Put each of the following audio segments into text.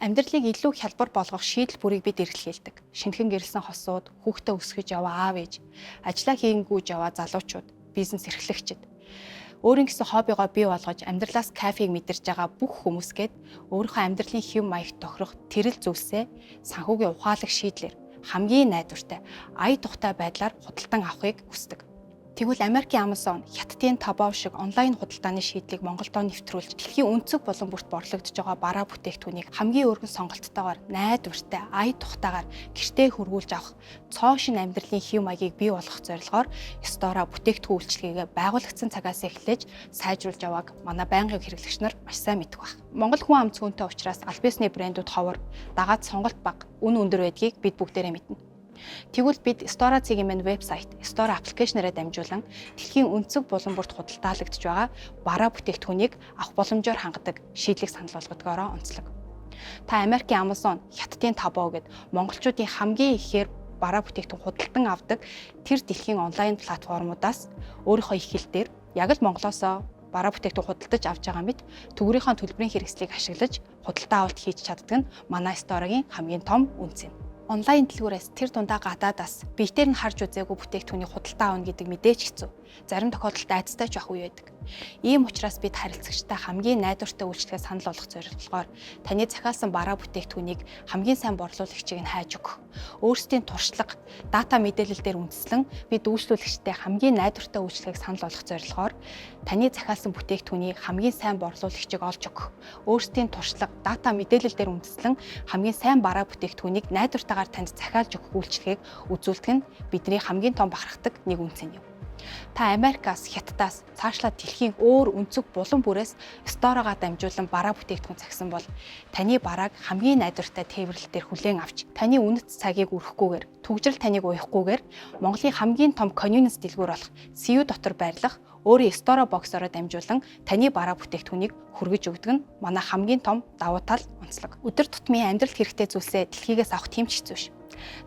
Амьдралыг илүү хялбар болгох шийдэл бүрийг бид эргэлхийлдэг. Шинэхэн гэрэлсэн хосууд, хүүхдээ өсгөж яваа аав ээж, ажиллаа хийнгүүж яваа залуучууд, бизнес эрхлэгчид. Өөрийн гэсэн хоббигоо бий болгож амьдралаас кайфыг мэдэрж байгаа бүх хүмүүсгээд өөрийнхөө амьдралын хэв маяг тохирох тэрэл зүйлсээ санхүүгийн ухаалаг шийдлэр хамгийн найдвартай, ая тухтай байдлаар худалдан авахыг хүсдэг. Тэгвэл Америкийн Amazon хятадын Taobao шиг онлайн худалдааны шийдлийг Монголдо нэвтрүүлж дэлхийн өнцөг болон бүрт борлогдож байгаа бараа бүтээгдэхүүнийг хамгийн өргөн сонголттойгоор найдвартай, ая тухтайгаар гэртээ хөрвүүлж авах цоо шин амьдралын хэв маягийг бий болгох зорилгоор Store бүтээгдэхүүн үйлчилгээгээ байгуулагдсан цагаас эхлэж сайжруулж явааг манай байнгын хэрэглэгч нар маш сайн мэддэг байна. Монгол хүн ам цөөнтэй учраас аль бисны брэндүүд ховор, дагаад сонголт бага, үн өндөр байдгийг бид бүгдээрээ мэднэ. Тэгвэл бид Store цэгийн мань вебсайт, Store аппликейшнаараа дамжуулан дэлхийн өнцөг булан бүрт худалдаалагдж байгаа бараа бүтээгдэхүүнийг авах боломжоор хангадаг шийдлийг санал болгодгоороо онцлог. Та Америкийн Amazon, хятадын Taobao гэд монголчуудын хамгийн ихээр бараа бүтээгдэхүүн худалдан авдаг тэр дэлхийн онлайн платформудаас өөрийнхөө их хэл дээр яг л Монголоосоо бараа бүтээгдэхүүн худалдаж авч байгаа мэт төгөөрийнхөө төлбөрийн хэрэгслийг ашиглаж худалдаа авалт хийж чаддаг нь манай Store-гийн хамгийн том үнц юм. Онлайн дэлгүүрээс тэр дундаа гадаадаас биетээр нь харж үзээгүй бүтээгдэхүүний худалдаа авна гэдэг мэдээж хэцүү. Зарим тохиолдолд айцтай ч байх үе байдаг. Ийм учраас бид харилцагчтай хамгийн найдвартай үйлчлэгээ санал болгох зорилгоор таны захиалсан бараа бүтээгдэхүүнийг хамгийн сайн борлуулагчийг нь хайж өгөх. Өөрсдийн туршлага, дата мэдээлэл дээр үндэслэн бид үйлчлүүлэгчтэй хамгийн найдвартай үйлчлэгийг санал болгох зорилгоор таны захиалсан бүтээгдэхүүнийг хамгийн сайн борлуулагчийг олж өгөх. Өөрсдийн туршлага, дата мэдээлэл дээр үндэслэн хамгийн сайн бараа бүтээгдэхүүнийг найдвартайгаар танд захиалж өгөх үйлчлэгийг үзүүлдэг нь бидний хамгийн том бахархдаг нэг үнц юм. Та Америкаас, Хятадаас цаашлаад дэлхийн өөр өнцөг булан бүрээс Store-гаа дамжуулан бараа бүтээгдэхүүн захисан бол таны барааг хамгийн найдвартай тээвэрлэл дээр хүлээн авч таны үнэт цагийг өрөхгүйгээр, түгжрэл таныг уяхгүйгээр Монголын хамгийн том convenience дэлгүүр болох CU дотор байрлах өөрийн Store боксороо дамжуулан таны бараа бүтээгдэхүүнийг хүргэж өгдөг нь манай хамгийн том давуу тал онцлог. Өдөр тутмын амьдралд хэрэгтэй зүйлсээ дэлхийгээс авах тийм ч хэцүү ш.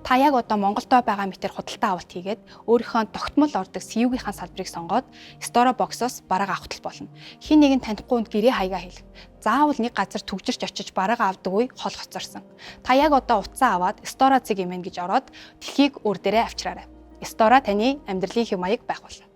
Та яг одоо Монголдо байгаа мэтэр худалдаа авалт хийгээд өөрийнхөө тогтмол ордог CU-гийнхаа салбарыг сонгоод Store боксоос бараа авахтал болно. Хин нэг нь танихгүй гэрээ хаягаа хэлэх. Заавал нэг газар түгжирч очиж бараа авдаг үе хол хоцорсон. Та яг одоо утсаа аваад Store цэг юм гэж ороод дэлхийг өөр дээрээ авчраарай. Store таны амьдралын хэв маяг байх болно.